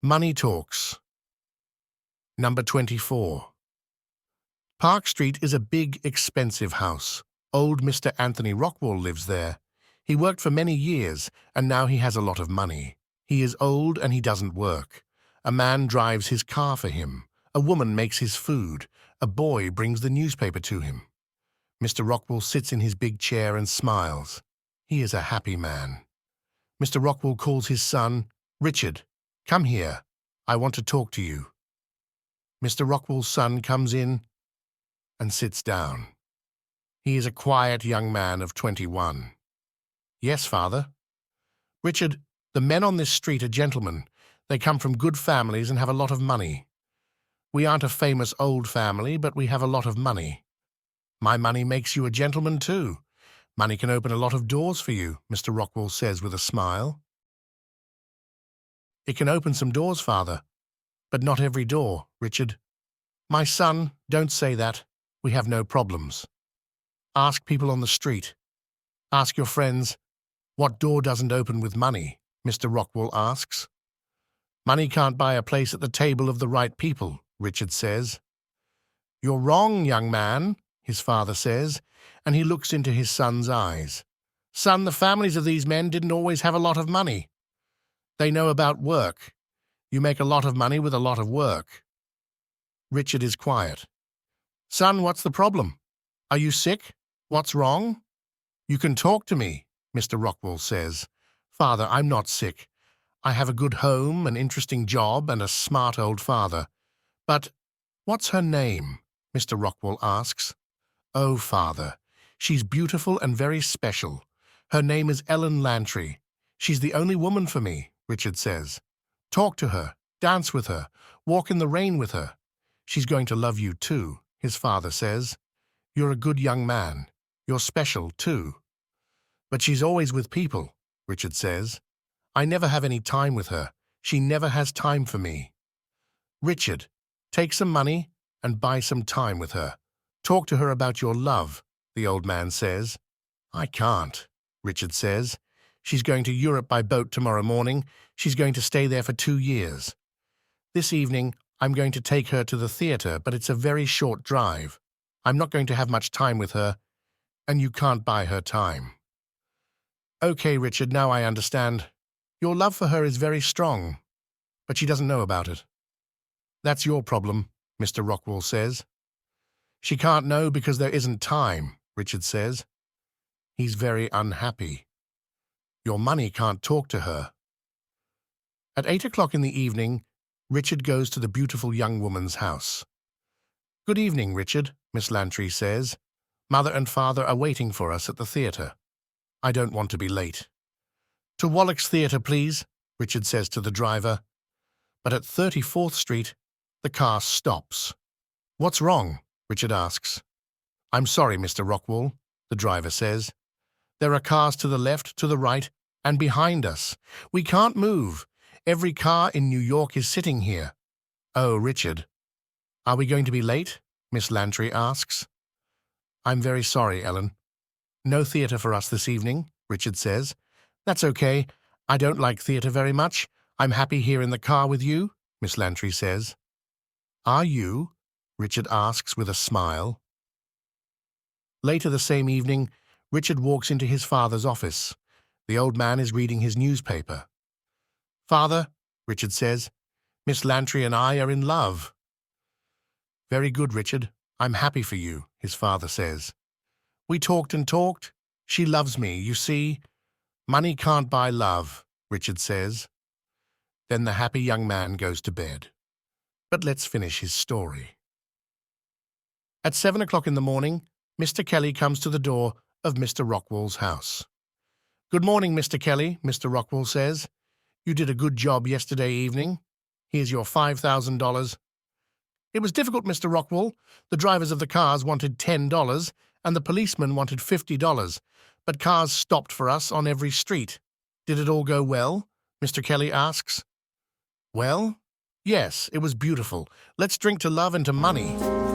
Money Talks. Number 24. Park Street is a big, expensive house. Old Mr. Anthony Rockwell lives there. He worked for many years, and now he has a lot of money. He is old and he doesn't work. A man drives his car for him. A woman makes his food. A boy brings the newspaper to him. Mr. Rockwell sits in his big chair and smiles. He is a happy man. Mr. Rockwell calls his son, "Richard, come here. I want to talk to you." Mr. Rockwell's son comes in and sits down. He is a quiet young man of 21. "Yes, father." "Richard, the men on this street are gentlemen. They come from good families and have a lot of money. We aren't a famous old family, but we have a lot of money." "My money makes you a gentleman too. Money can open a lot of doors for you," Mr. Rockwell says with a smile. "It can open some doors, father, but not every door, Richard." "My son, don't say that. We have no problems. Ask people on the street. Ask your friends, what door doesn't open with money?" Mr. Rockwell asks. "Money can't buy a place at the table of the right people," Richard says. "You're wrong, young man," his father says, and he looks into his son's eyes. "Son, the families of these men didn't always have a lot of money. They know about work. You make a lot of money with a lot of work." Richard is quiet. "Son, what's the problem? Are you sick? What's wrong?" "You can talk to me," Mr. Rockwell says. "Father, I'm not sick. I have a good home, an interesting job, and a smart old father. But what's her name?" Mr. Rockwell asks. "Oh, father, she's beautiful and very special. Her name is Ellen Lantry. She's the only woman for me," Richard says. "Talk to her, dance with her, walk in the rain with her. She's going to love you too," his father says. "You're a good young man. You're special too." "But she's always with people," Richard says. "I never have any time with her. She never has time for me." "Richard, take some money and buy some time with her. Talk to her about your love," the old man says. "I can't," Richard says. "She's going to Europe by boat tomorrow morning. She's going to stay there for 2 years. This evening, I'm going to take her to the theater, but it's a very short drive. I'm not going to have much time with her, and you can't buy her time." "Okay, Richard, now I understand. Your love for her is very strong, but she doesn't know about it." "That's your problem," Mr. Rockwell says. "She can't know because there isn't time," Richard says. He's very unhappy. "Your money can't talk to her." At 8 o'clock in the evening, Richard goes to the beautiful young woman's house. "Good evening, Richard," Miss Lantry says. "Mother and father are waiting for us at the theater. I don't want to be late." "To Wallack's Theater, please," Richard says to the driver. But at 34th Street, the car stops. "What's wrong?" Richard asks. "I'm sorry, Mr. Rockwell," the driver says. "There are cars to the left, to the right, and behind us. We can't move. Every car in New York is sitting here." "Oh, Richard. Are we going to be late?" Miss Lantry asks. "I'm very sorry, Ellen. No theater for us this evening," Richard says. "That's okay. I don't like theater very much. I'm happy here in the car with you," Miss Lantry says. "Are you?" Richard asks with a smile. Later the same evening, Richard walks into his father's office. The old man is reading his newspaper. "Father," Richard says, "Miss Lantry and I are in love." "Very good, Richard. I'm happy for you," his father says. "We talked and talked. She loves me, you see. Money can't buy love," Richard says. Then the happy young man goes to bed. But let's finish his story. At 7 o'clock in the morning, Mr. Kelly comes to the door of Mr. Rockwell's house. "Good morning, Mr. Kelly," Mr. Rockwell says. "You did a good job yesterday evening. Here's your $5,000. "It was difficult, Mr. Rockwell. The drivers of the cars wanted $10, and the policemen wanted $50, but cars stopped for us on every street." "Did it all go well?" Mr. Kelly asks. "Well, yes, it was beautiful. Let's drink to love and to money."